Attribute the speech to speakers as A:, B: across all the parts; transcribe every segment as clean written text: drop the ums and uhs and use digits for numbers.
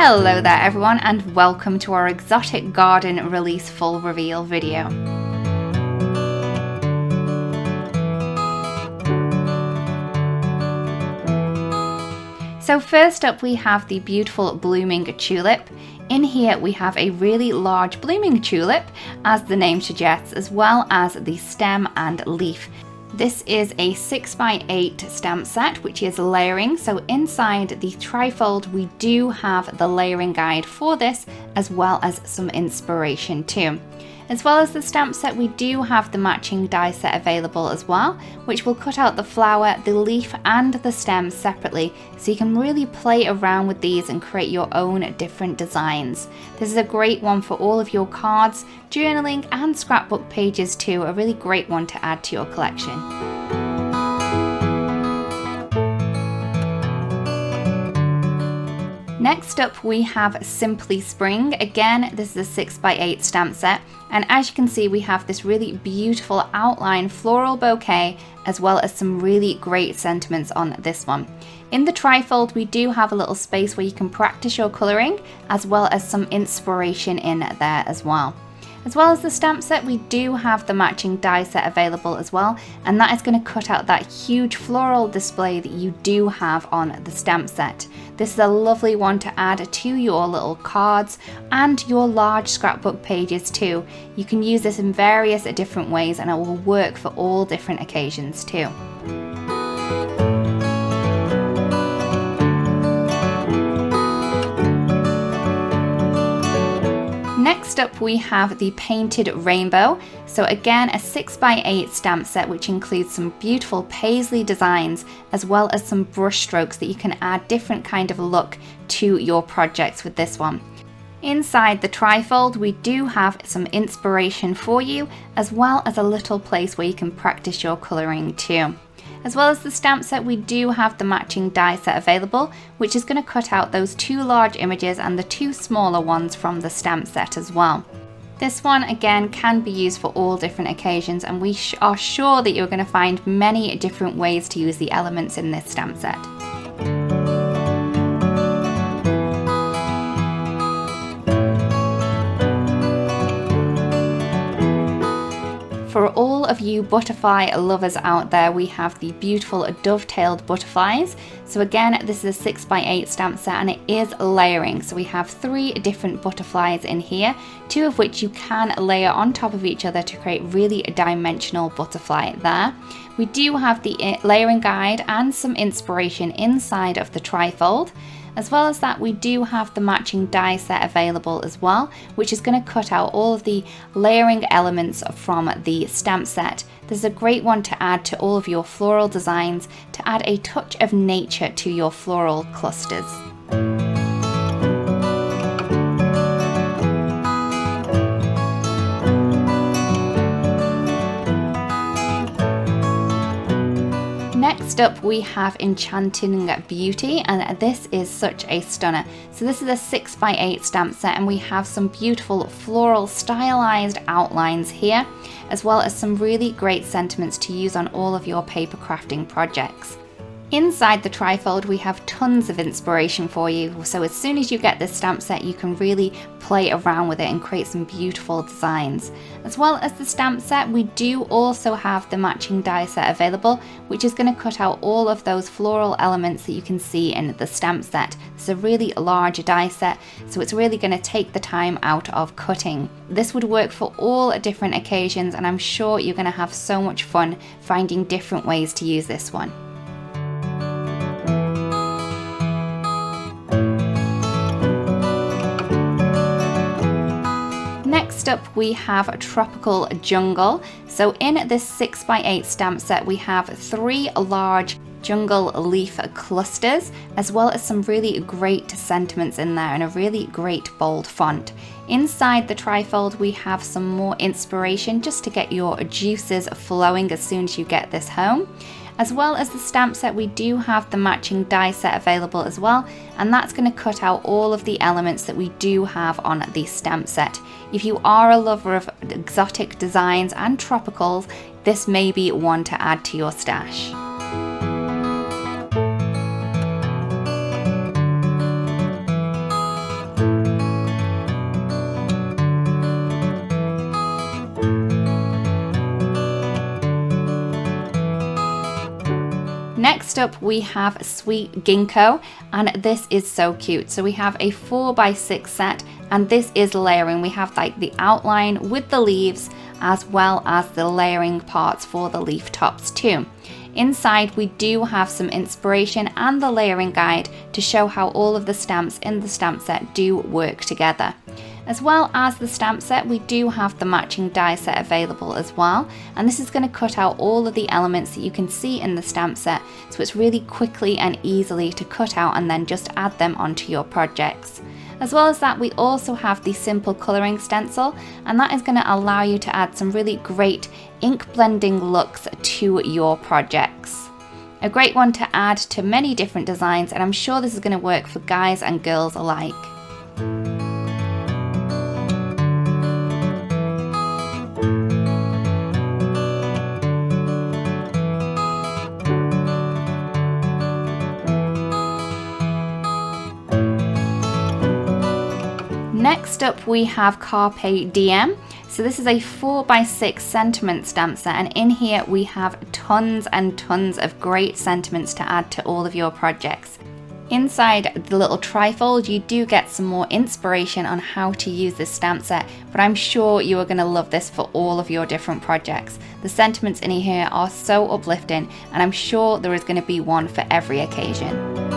A: Hello there everyone, and welcome to our exotic garden release full reveal video. So first up we have the beautiful blooming tulip. In here we have a really large blooming tulip, as the name suggests, as well as the stem and leaf. This is a 6x8 stamp set, which is layering, so inside the trifold we do have the layering guide for this, as well as some inspiration too. As well as the stamp set, we do have the matching die set available as well, which will cut out the flower, the leaf and the stem separately, so you can really play around with these and create your own different designs. This is a great one for all of your cards, journaling and scrapbook pages too, a really great one to add to your collection. Next up we have Simply Spring. Again, this is a 6x8 stamp set, and as you can see we have this really beautiful outline floral bouquet, as well as some really great sentiments on this one. In the trifold we do have a little space where you can practice your colouring, as well as some inspiration in there as well. As well as the stamp set, we do have the matching die set available as well, and that is going to cut out that huge floral display that you do have on the stamp set. This is a lovely one to add to your little cards and your large scrapbook pages too. You can use this in various different ways and it will work for all different occasions too. Next up we have the Painted Rainbow. So again, a 6x8 stamp set, which includes some beautiful paisley designs, as well as some brush strokes that you can add different kind of look to your projects with this one. Inside the trifold we do have some inspiration for you, as well as a little place where you can practice your colouring too. As well as the stamp set, we do have the matching die set available, which is going to cut out those two large images and the two smaller ones from the stamp set as well. This one again can be used for all different occasions, and we are sure that you're going to find many different ways to use the elements in this stamp set. For all of you butterfly lovers out there, we have the beautiful Dovetail Butterflies. So again, this is a 6x8 stamp set and it is layering. So we have 3 different butterflies in here, 2 of which you can layer on top of each other to create really a dimensional butterfly there. We do have the layering guide and some inspiration inside of the trifold. As well as that, we do have the matching die set available as well, which is going to cut out all of the layering elements from the stamp set. This is a great one to add to all of your floral designs, to add a touch of nature to your floral clusters. Next up we have Enchanting Beauty, and this is such a stunner. So this is a 6x8 stamp set and we have some beautiful floral stylized outlines here, as well as some really great sentiments to use on all of your paper crafting projects. Inside the trifold we have tons of inspiration for you, so as soon as you get this stamp set you can really play around with it and create some beautiful designs. As well as the stamp set, we do also have the matching die set available, which is going to cut out all of those floral elements that you can see in the stamp set. It's a really large die set, so it's really going to take the time out of cutting. This would work for all different occasions, and I'm sure you're going to have so much fun finding different ways to use this one. Next up we have Tropical Jungle. So in this 6x8 stamp set we have 3 large jungle leaf clusters, as well as some really great sentiments in there and a really great bold font. Inside the trifold we have some more inspiration just to get your juices flowing as soon as you get this home. As well as the stamp set, we do have the matching die set available as well, and that's going to cut out all of the elements that we do have on the stamp set. If you are a lover of exotic designs and tropicals, this may be one to add to your stash. Next up we have Sweet Ginkgo, and this is so cute. So we have a 4x6 set, and this is layering. We have like the outline with the leaves as well as the layering parts for the leaf tops too. Inside we do have some inspiration and the layering guide to show how all of the stamps in the stamp set do work together. As well as the stamp set, we do have the matching die set available as well, and this is going to cut out all of the elements that you can see in the stamp set, so it's really quickly and easily to cut out and then just add them onto your projects. As well as that, we also have the simple colouring stencil, and that is going to allow you to add some really great ink blending looks to your projects. A great one to add to many different designs, and I'm sure this is going to work for guys and girls alike. Next up we have Carpe Diem. So this is a 4x6 sentiment stamp set, and in here we have tons and tons of great sentiments to add to all of your projects. Inside the little trifold you do get some more inspiration on how to use this stamp set, but I'm sure you are going to love this for all of your different projects. The sentiments in here are so uplifting, and I'm sure there is going to be one for every occasion.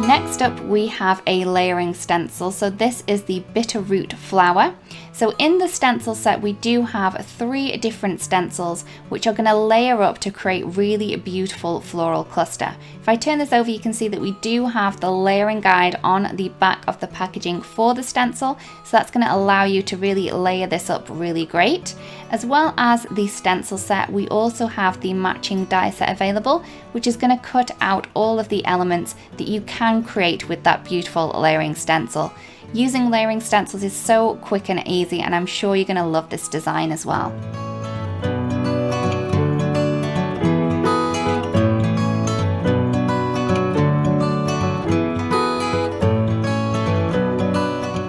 A: Next up we have a layering stencil. So this is the Bitterroot Flower. So in the stencil set we do have 3 different stencils which are going to layer up to create really beautiful floral cluster. If I turn this over you can see that we do have the layering guide on the back of the packaging for the stencil, so that's going to allow you to really layer this up really great. As well as the stencil set, we also have the matching die set available, which is going to cut out all of the elements that you can create with that beautiful layering stencil. Using layering stencils is so quick and easy, and I'm sure you're going to love this design as well.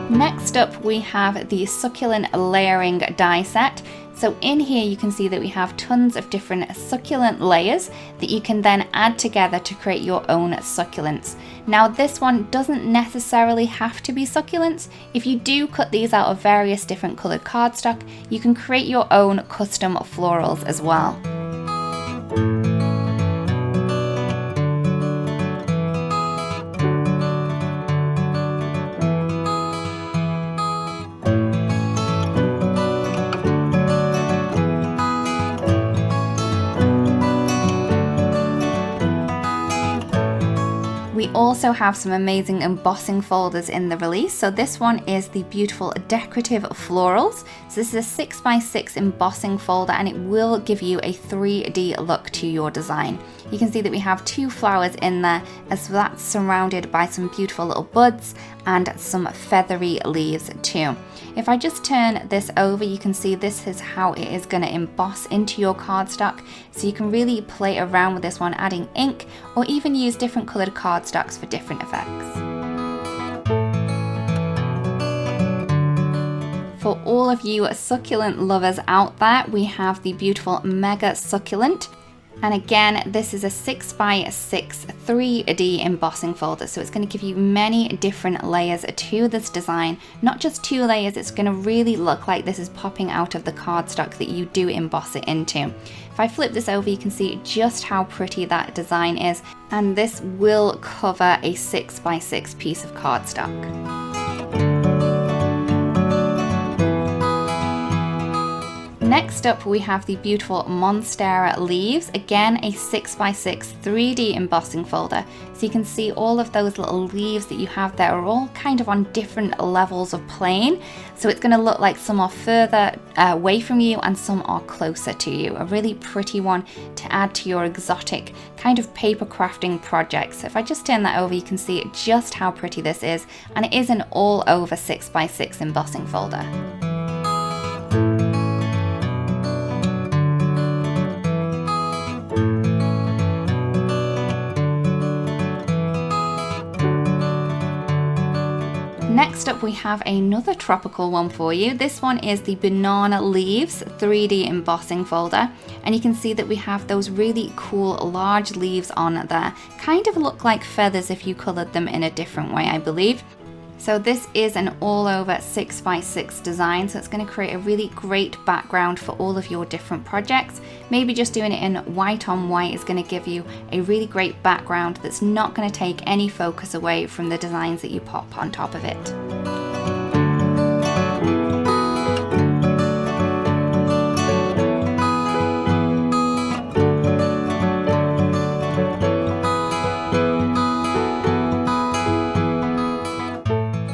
A: Next up we have the Succulent Layering Die Set. So in here you can see that we have tons of different succulent layers that you can then add together to create your own succulents. Now this one doesn't necessarily have to be succulents. If you do cut these out of various different coloured cardstock, you can create your own custom florals as well. We also have some amazing embossing folders in the release. So this one is the beautiful Decorative Florals. So this is a 6x6 embossing folder, and it will give you a 3D look to your design. You can see that we have 2 flowers in there, as that's surrounded by some beautiful little buds and some feathery leaves too. If I just turn this over, you can see this is how it is going to emboss into your cardstock. So you can really play around with this one, adding ink, or even use different coloured cardstocks for different effects. For all of you succulent lovers out there, we have the beautiful Mega Succulent. And again, this is a 6x6 3D embossing folder, so it's going to give you many different layers to this design. Not just 2 layers, it's going to really look like this is popping out of the cardstock that you do emboss it into. If I flip this over, you can see just how pretty that design is, and this will cover a 6x6 piece of cardstock. Next up we have the beautiful Monstera leaves, again a 6x6 3D embossing folder. So you can see all of those little leaves that you have there are all kind of on different levels of plane. So it's going to look like some are further away from you and some are closer to you. A really pretty one to add to your exotic kind of paper crafting projects. So if I just turn that over, you can see just how pretty this is, and it is an all over 6x6 embossing folder. Next up we have another tropical one for you. This one is the Banana Leaves 3D embossing folder, and you can see that we have those really cool large leaves on there. Kind of look like feathers if you coloured them in a different way, I believe. So this is an all over 6x6 design, so it's going to create a really great background for all of your different projects. Maybe just doing it in white on white is going to give you a really great background that's not going to take any focus away from the designs that you pop on top of it.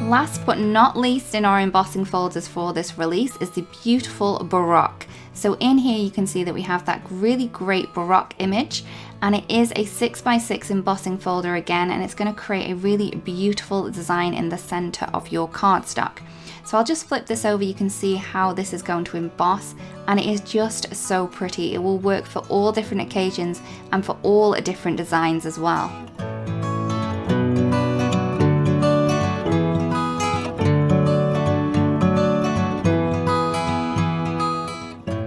A: Last but not least in our embossing folders for this release is the beautiful Baroque. So in here you can see that we have that really great Baroque image, and it is a 6x6 embossing folder again, and it's going to create a really beautiful design in the center of your cardstock. So I'll just flip this over, you can see how this is going to emboss, and it is just so pretty. It will work for all different occasions and for all different designs as well.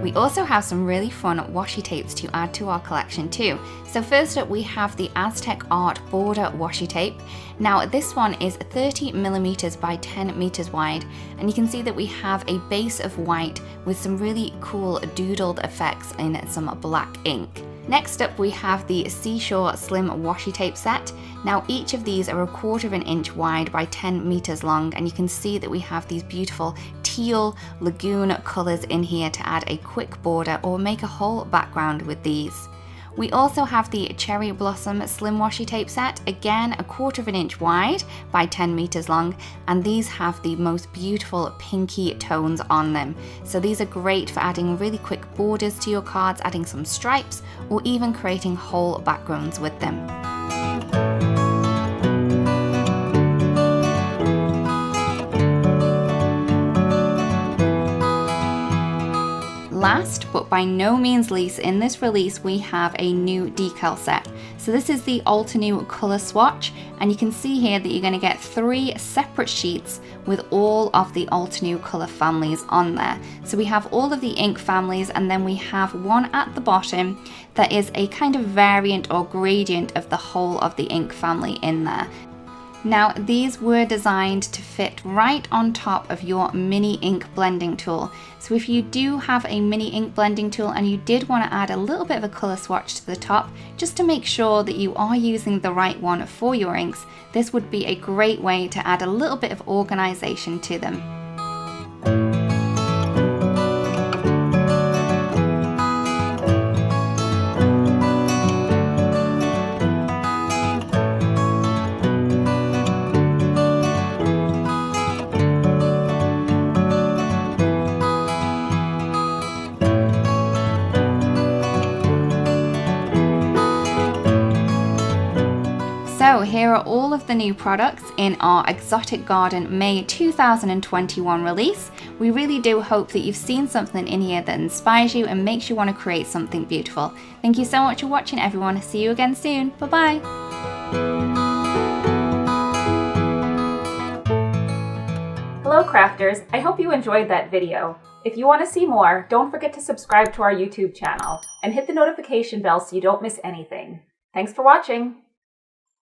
A: We also have some really fun washi tapes to add to our collection too. So first up we have the Aztec Art Border Washi Tape. Now this one is 30mm by 10m wide, and you can see that we have a base of white with some really cool doodled effects in some black ink. Next up we have the Seashore Slim Washi Tape set. Now each of these are 1/4 inch wide by 10m long, and you can see that we have these beautiful teal lagoon colours in here to add a quick border or make a whole background with these. We also have the Cherry Blossom Slim Washi Tape set, again 1/4 inch wide by 10m long, and these have the most beautiful pinky tones on them. So these are great for adding really quick borders to your cards, adding some stripes, or even creating whole backgrounds with them. Last but by no means least in this release we have a new decal set. So this is the Altenew colour swatch, and you can see here that you're going to get 3 separate sheets with all of the Altenew colour families on there. So we have all of the ink families, and then we have one at the bottom that is a kind of variant or gradient of the whole of the ink family in there. Now these were designed to fit right on top of your mini ink blending tool. So if you do have a mini ink blending tool and you did want to add a little bit of a colour swatch to the top, just to make sure that you are using the right one for your inks, this would be a great way to add a little bit of organisation to them. So here are all of the new products in our Exotic Garden May 2021 release. We really do hope that you've seen something in here that inspires you and makes you want to create something beautiful. Thank you so much for watching, everyone. See you again soon. Bye-bye.
B: Hello crafters, I hope you enjoyed that video. If you want to see more, don't forget to subscribe to our YouTube channel and hit the notification bell so you don't miss anything. Thanks for watching!